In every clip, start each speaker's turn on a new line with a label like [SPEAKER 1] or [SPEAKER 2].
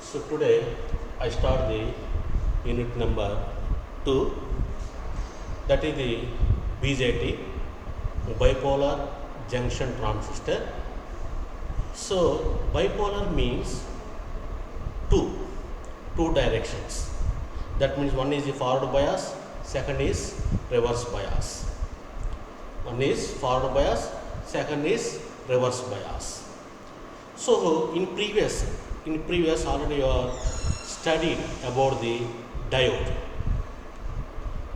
[SPEAKER 1] So today I start the unit number 2, that is the BJT, bipolar junction transistor. So bipolar means two directions. That means one is the forward bias, second is reverse bias. One is forward bias, second is reverse bias. So in previous already you are studied about the diode.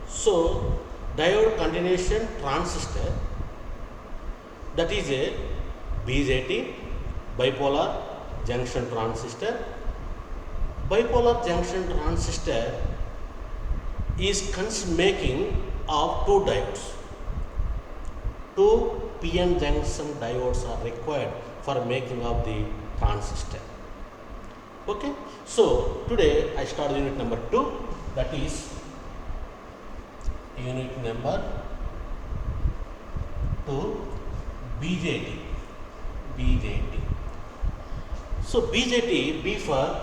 [SPEAKER 1] So diode continuation transistor, that is a BJT, bipolar junction transistor. Bipolar junction transistor is making of two diodes. Two PN junction diodes are required for making of the transistor. Okay, so today I start unit number 2, that is unit number 2, BJT. So BJT, B for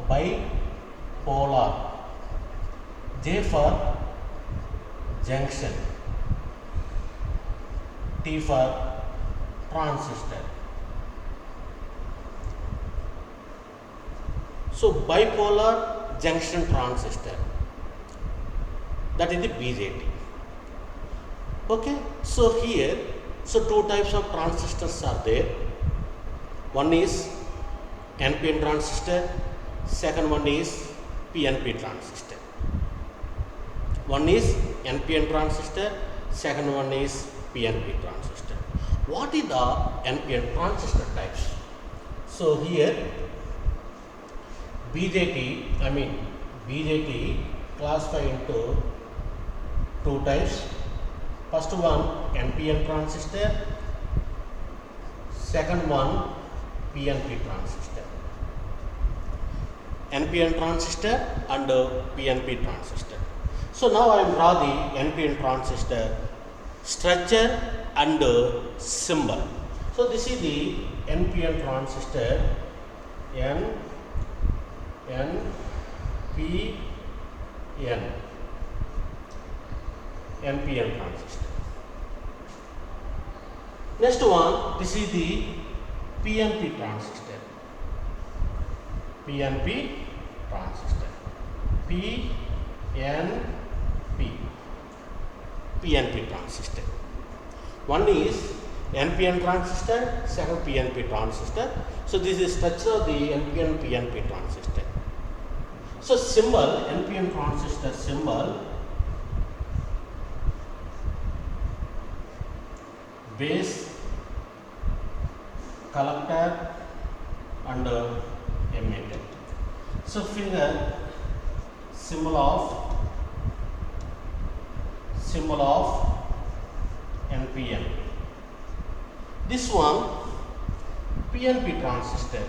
[SPEAKER 1] bipolar, J for junction, T for transistor. So bipolar junction transistor, that is the BJT. Okay, so here, so two types of transistors are there. One is NPN transistor, second one is PNP transistor. One is NPN transistor, second one is PNP transistor. What is the NPN transistor types? So here BJT classified into two types. First one NPN transistor, second one PNP transistor. NPN transistor and PNP transistor. So now I will draw the NPN transistor structure and symbol. So this is the NPN transistor, NPN transistor. Next one, this is the PNP transistor. PNP transistor. One is NPN transistor, second PNP transistor. So this is structure of the NPN PNP transistor. So symbol, NPN transistor symbol, base, collector and emitter. So figure symbol of NPN. This one PNP transistor.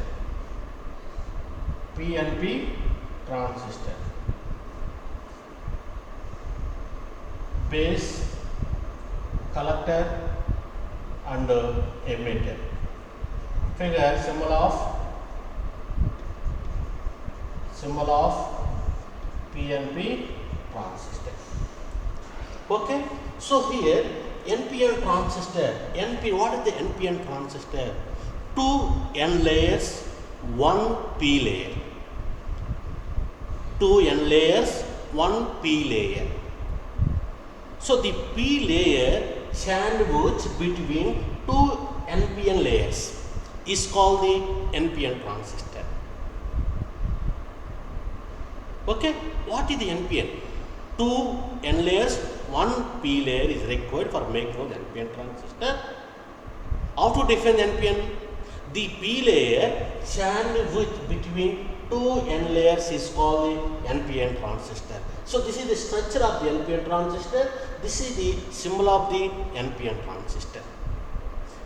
[SPEAKER 1] Base, collector and emitter. Figure symbol of PNP transistor. Okay, so here NPN transistor, what is the NPN transistor? 2 N layers, 1 P layer. 2 N layers, 1 P layer. So the P layer sandwich between 2 NPN layers is called the NPN transistor. Okay, what is the NPN? 2 N layers, 1 P layer is required for making of the NPN transistor. How to define NPN? The P layer sandwich between 2 N layers is called the NPN transistor. So this is the structure of the NPN transistor. This is the symbol of the NPN transistor.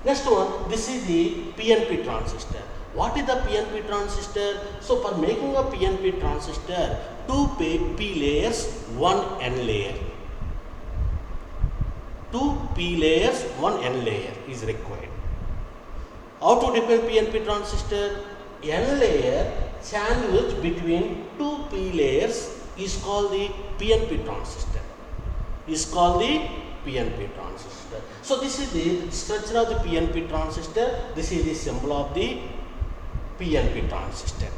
[SPEAKER 1] Next one, this is the PNP transistor. What is the PNP transistor? So for making a PNP transistor, 2 P layers, 1 N layer. 2 P layers, 1 N layer is required. How to define PNP transistor? N layer sandwich between two P layers is called the PNP transistor. Is called the PNP transistor. So this is the structure of the PNP transistor. This is the symbol of the PNP transistor.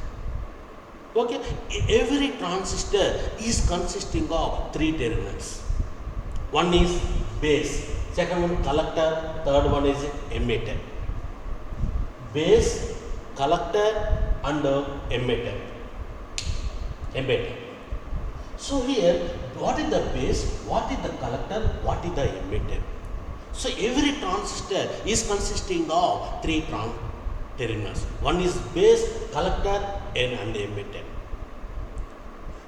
[SPEAKER 1] Okay, every transistor is consisting of three terminals. One is base, second one collector, third one is emitter. Base, collector and emitter. So here, what is the base, what is the collector, what is the emitter? So every transistor is consisting of three terminals. One is base, collector and emitter.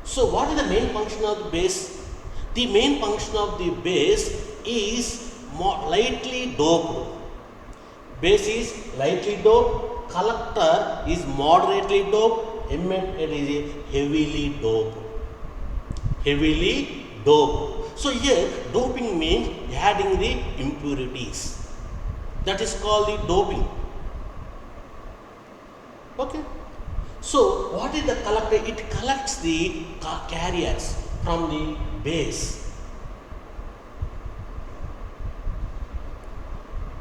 [SPEAKER 1] So what is the main function of the base? The main function of the base is lightly doped. Base is lightly doped, collector is moderately doped, emitter is heavily doped. Heavily doped. So here doping means adding the impurities. That is called the doping. Okay. So what is the collector? It collects the carriers from the base.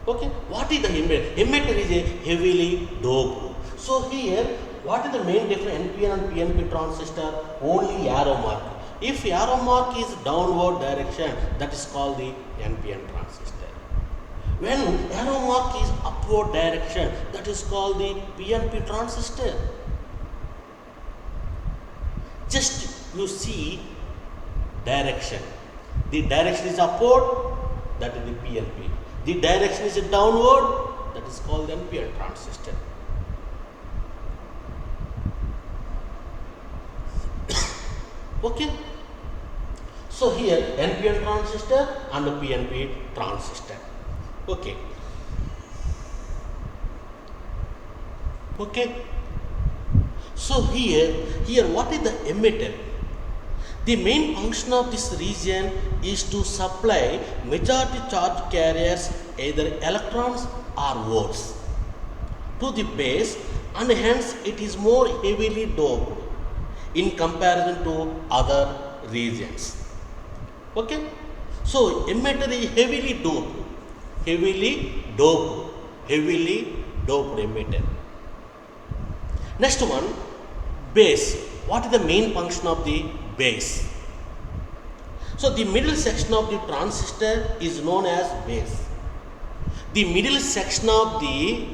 [SPEAKER 1] Okay. What is the emitter? Emitter is a heavily doped. So here, what is the main difference NPN and PNP transistor? Only arrow mark. If arrow mark is downward direction, that is called the NPN transistor. When arrow mark is upward direction, that is called the PNP transistor. Just you see direction. The direction is upward, that is the PNP. The direction is downward, that is called the NPN transistor. Okay. So here NPN transistor and PNP transistor. Okay. Okay. So here what is the emitter? The main function of this region is to supply majority charge carriers, either electrons or holes, to the base, and hence it is more heavily doped in comparison to other regions. Okay. So emitter is heavily doped emitter. Next one, base. What is the main function of the base? So the middle section of the transistor is known as base. The middle section of the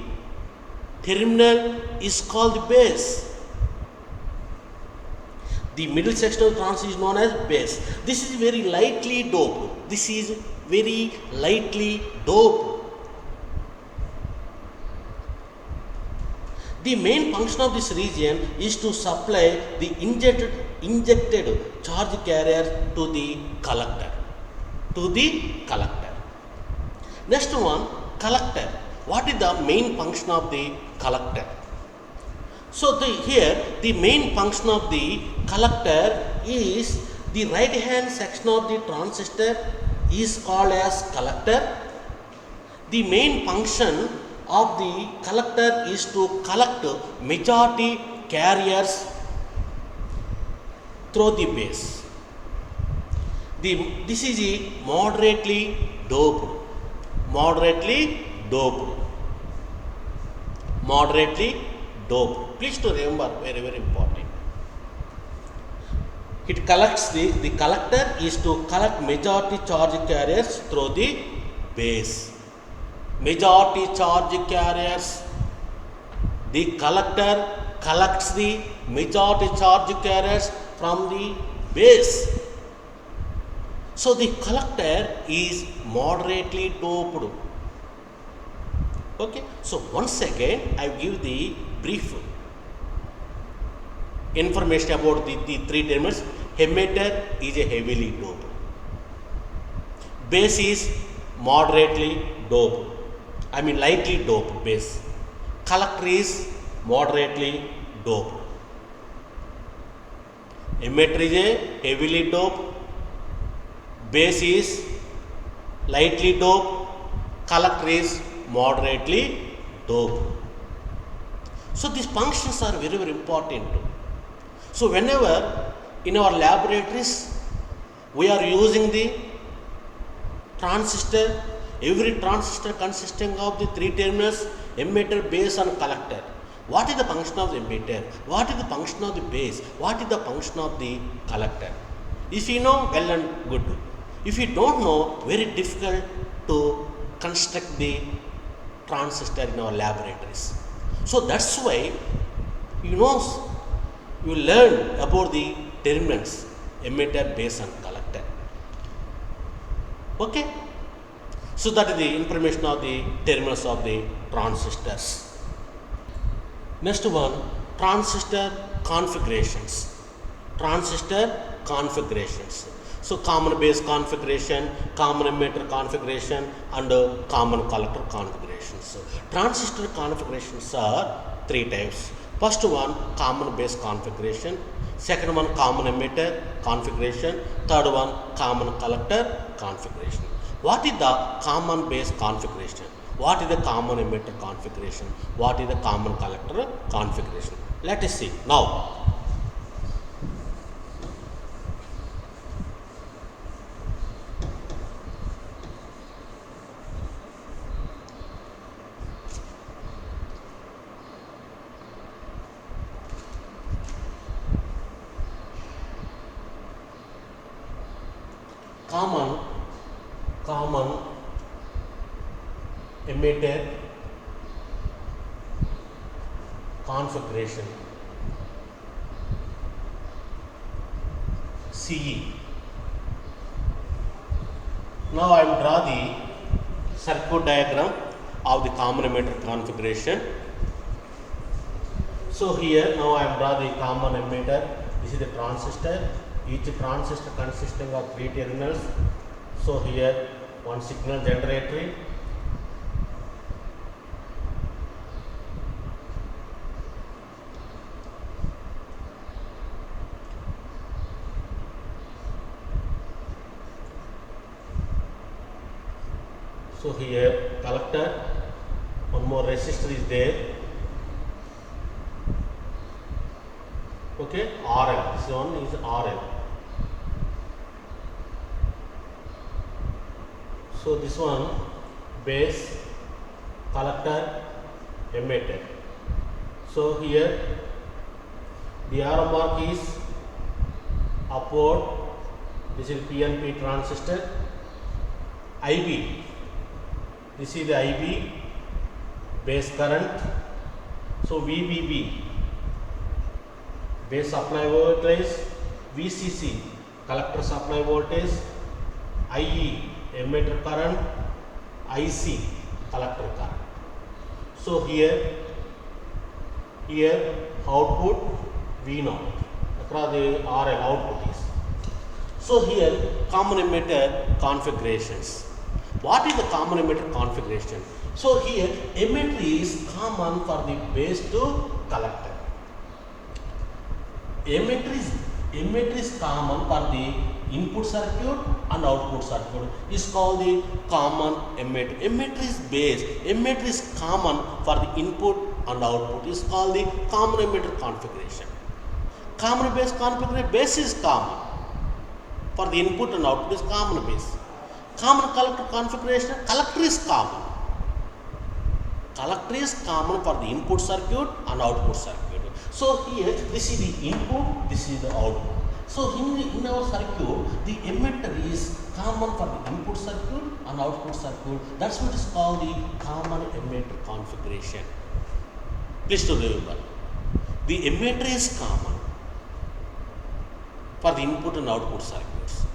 [SPEAKER 1] terminal is called base. The middle section of the transistor is known as base. This is very lightly doped. The main function of this region is to supply the injected charge carrier to the collector. Next one, collector. What is the main function of the collector? So here the main function of the collector is the right hand section of the transistor is called as collector. The main function of the collector is to collect majority carriers through the base. This is a moderately doped. Please to remember, very, very important. It collects the collector is to collect majority charge carriers through the base. Majority charge carriers. The collector collects the majority charge carriers from the base. So the collector is moderately doped. Okay. So once again, I give the brief information about the three terminals. Emitter is a heavily doped. Base is moderately doped. Lightly doped base. Collector is moderately doped. Emitter is a heavily doped. Base is lightly doped. Collector is moderately doped. So these functions are very, very important. So whenever in our laboratories we are using the transistor, every transistor consisting of the three terminals, emitter, base and collector. What is the function of the emitter? What is the function of the base? What is the function of the collector? If you know, well and good. If you don't know, very difficult to construct the transistor in our laboratories. So that's why you learn about the terminals, emitter, base and collector. Okay? So that is the information of the terminals of the transistors. Next one, transistor configurations. Transistor configurations. So common base configuration, common emitter configuration and common collector configurations. So transistor configurations are three types. First one, common base configuration. Second one, common emitter configuration. Third one, common collector configuration. What is the common base configuration? What is the common emitter configuration? What is the common collector configuration? Let us see now. Common emitter configuration, CE. Now I will draw the circuit diagram of the common emitter configuration. So here now I will draw the common emitter. This is the transistor. Each transistor consisting of three terminals. So here one signal generator. So here collector, one more resistor is there. Okay, RL. This one is RL. So this one base, collector, emitter. So here the arrow mark is upward. This is PNP transistor. IB. This is the IB, base current. So VBB, base supply voltage. VCC, collector supply voltage. IE, emitter current. IC, collector current. So here output V0 across the RL output is. So here common emitter configurations. What is the common emitter configuration? So here emitter is common for the base to collector. Emitter is common for the input circuit and output circuit. Is called the common emitter. Emitter is base. Emitter is common for the input and output. Is called the common emitter configuration. Common base configuration. Base is common for the input and output. Is common base. Common collector configuration, collector is common. Collector is common for the input circuit and output circuit. So here this is the input, this is the output. So in our circuit, the emitter is common for the input circuit and output circuit. That's what is called the common emitter configuration. Please to remember, the emitter is common for the input and output circuits.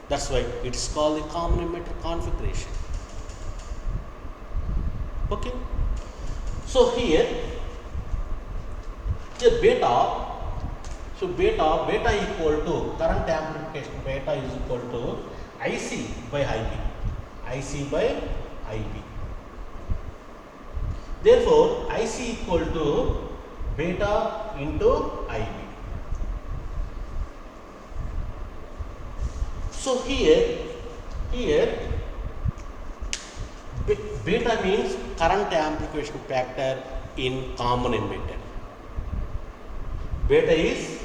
[SPEAKER 1] That's why it is called the common emitter configuration. Okay. So here beta. So beta equal to current amplification. Beta is equal to IC by IB. IC by IB. Therefore, IC equal to beta into IB. So here beta means current amplification factor in common emitter. Beta is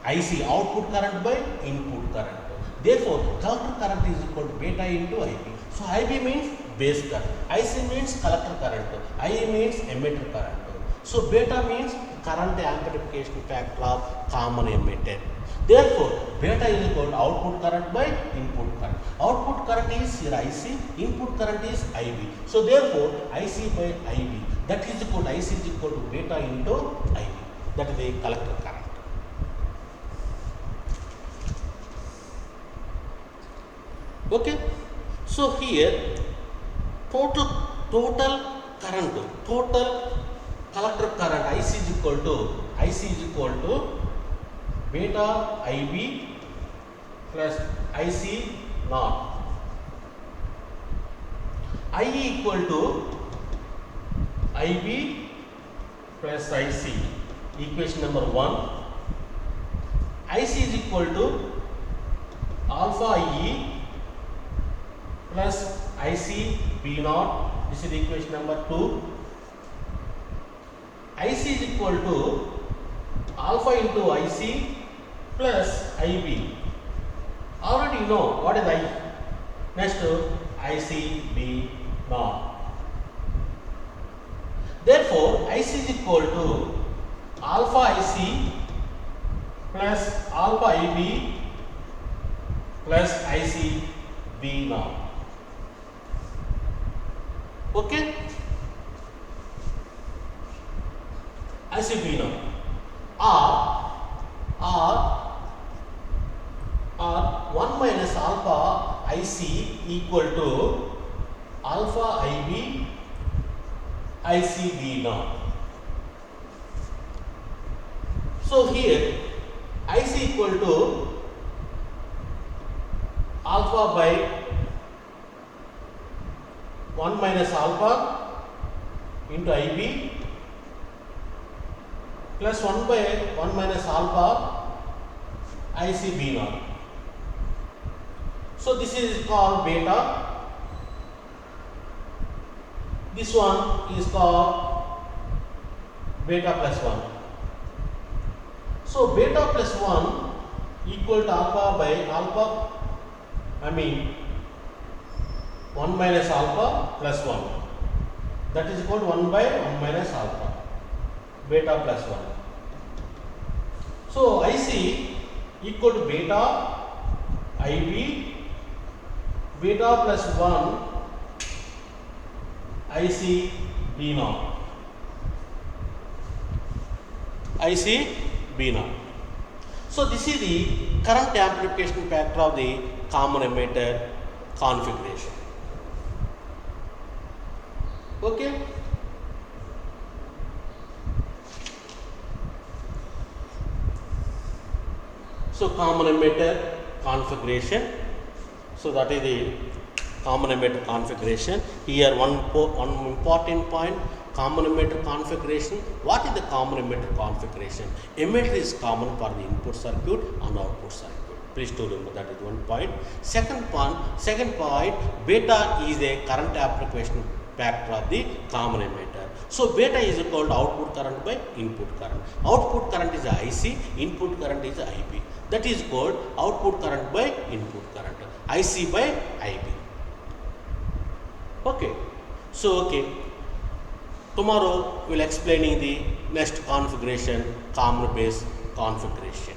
[SPEAKER 1] IC, output current by input current. Therefore, collector current is equal to beta into IB. So, IB means base current, IC means collector current, IE means emitter current. So, beta means current amplification factor of common emitter. Therefore, beta is equal to output current by input current. Output current is your IC, input current is IB. So, therefore, IC by IB, that is equal to IC is equal to beta into IB. That is the collector current. Okay. So, here total current, total collector current IC is equal to beta IB plus IC naught. IE equal to IB plus IC, equation number 1. IC is equal to alpha IE plus IC B naught, this is equation number 2. IC is equal to alpha into IC plus IB. Already you know what is I. Next IC B naught. Therefore, IC is equal to alpha IC plus alpha IB plus IC B naught. Okay? IC B naught. Or 1 minus alpha IC equal to alpha IB IC B naught. So, here IC equal to alpha by 1 minus alpha into IB plus 1 by 1 minus alpha IC B naught. So, this is called beta, this one is called beta plus 1. So, beta plus 1 equal to alpha by alpha, 1 minus alpha plus 1, that is equal to 1 by 1 minus alpha, beta plus 1. So, IC equal to beta IB beta plus 1 IC B naught, IC B naught. So, this is the current amplification factor of the common emitter configuration. Okay. So, common emitter configuration. So, that is the common emitter configuration. Here one important point, common emitter configuration. What is the common emitter configuration? Emitter is common for the input circuit and output circuit. Please to remember, that is one point. Second point, beta is a current amplification factor of the common emitter. So, beta is equal to output current by input current. Output current is IC, input current is IB. That is called output current by input current, IC by IB. Okay. So, tomorrow we will explaining the next configuration, common base configuration.